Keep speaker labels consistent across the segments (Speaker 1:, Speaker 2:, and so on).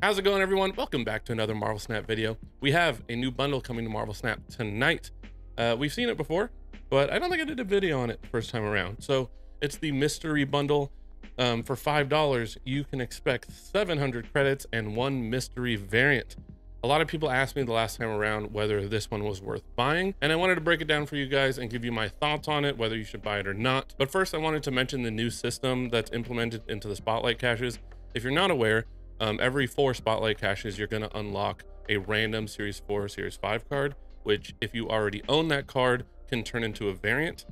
Speaker 1: How's it going, everyone? Welcome back to another Marvel Snap video. We have a new bundle coming to Marvel Snap tonight. We've seen it before, but I don't think I did a video on it the first time around. So it's the mystery bundle. For $5, you can expect 700 credits and one mystery variant. A lot of people asked me the last time around whether this one was worth buying, and I wanted to break it down for you guys and give you my thoughts on it, whether you should buy it or not. But first, I wanted to mention the new system that's implemented into the Spotlight caches. If you're not aware, every 4 Spotlight caches, you're going to unlock a random Series 4 or Series 5 card, which if you already own that card, can turn into a variant.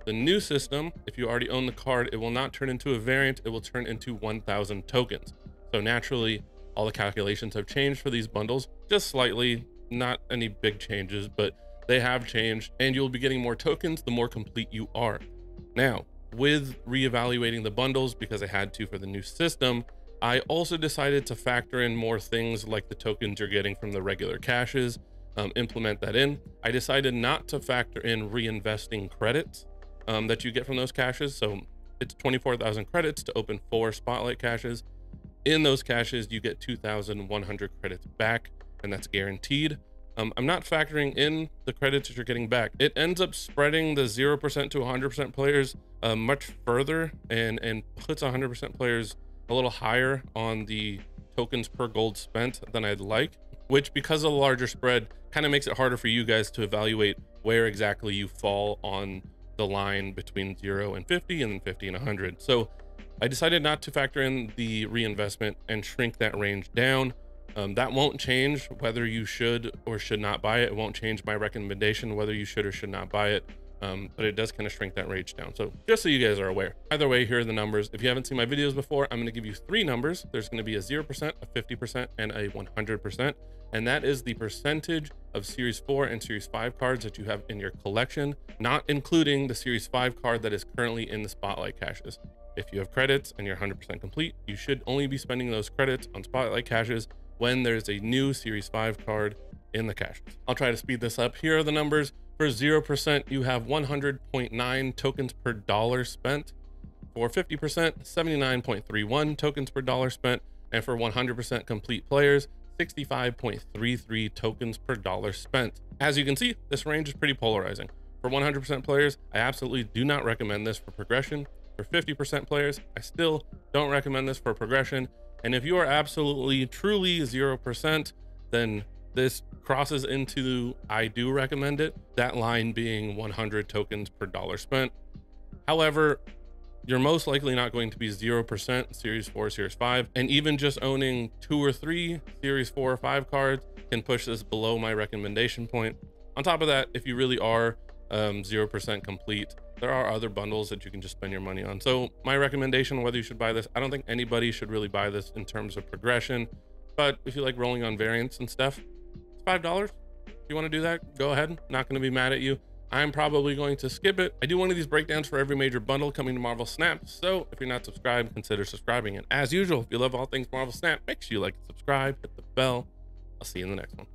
Speaker 1: The new system, if you already own the card, it will not turn into a variant, it will turn into 1,000 tokens. So naturally, all the calculations have changed for these bundles, just slightly, not any big changes, but they have changed, and you'll be getting more tokens the more complete you are. Now, with reevaluating the bundles, because I had to for the new system, I also decided to factor in more things like the tokens you're getting from the regular caches, implement that in. I decided not to factor in reinvesting credits that you get from those caches. So it's 24,000 credits to open 4 Spotlight caches. In those caches, you get 2,100 credits back, and that's guaranteed. I'm not factoring in the credits that you're getting back. It ends up spreading the 0% to 100% players much further and puts 100% players a little higher on the tokens per gold spent than I'd like, which, because of the larger spread, kind of makes it harder for you guys to evaluate where exactly you fall on the line between 0 and 50 and then 50 and 100. So I decided not to factor in the reinvestment and shrink that range down. That won't change whether you should or should not buy it. It won't change my recommendation whether you should or should not buy it. But it does kind of shrink that range down. So just so you guys are aware. Either way, here are the numbers. If you haven't seen my videos before, I'm going to give you 3 numbers. There's going to be a 0%, a 50%, and a 100%. And that is the percentage of Series 4 and Series 5 cards that you have in your collection, not including the Series 5 card that is currently in the Spotlight caches. If you have credits and you're 100% complete, you should only be spending those credits on Spotlight caches when there's a new Series 5 card in the caches. I'll try to speed this up. Here are the numbers. For 0%, you have 100.9 tokens per dollar spent. For 50%, 79.31 tokens per dollar spent. And for 100% complete players, 65.33 tokens per dollar spent. As you can see, this range is pretty polarizing. For 100% players, I absolutely do not recommend this for progression. For 50% players, I still don't recommend this for progression. And if you are absolutely, truly 0%, then this crosses into I do recommend it, that line being 100 tokens per dollar spent. However, you're most likely not going to be 0% Series 4, Series 5, and even just owning 2 or 3 Series 4 or 5 cards can push this below my recommendation point. On top of that, if you really are 0% complete, there are other bundles that you can just spend your money on. So my recommendation, whether you should buy this, I don't think anybody should really buy this in terms of progression, but if you like rolling on variants and stuff, it's $5. If you want to do that, go ahead. Not going to be mad at you. I'm probably going to skip it. I do one of these breakdowns for every major bundle coming to Marvel Snap. So if you're not subscribed, consider subscribing. And as usual, if you love all things Marvel Snap, make sure you like and subscribe, hit the bell. I'll see you in the next one.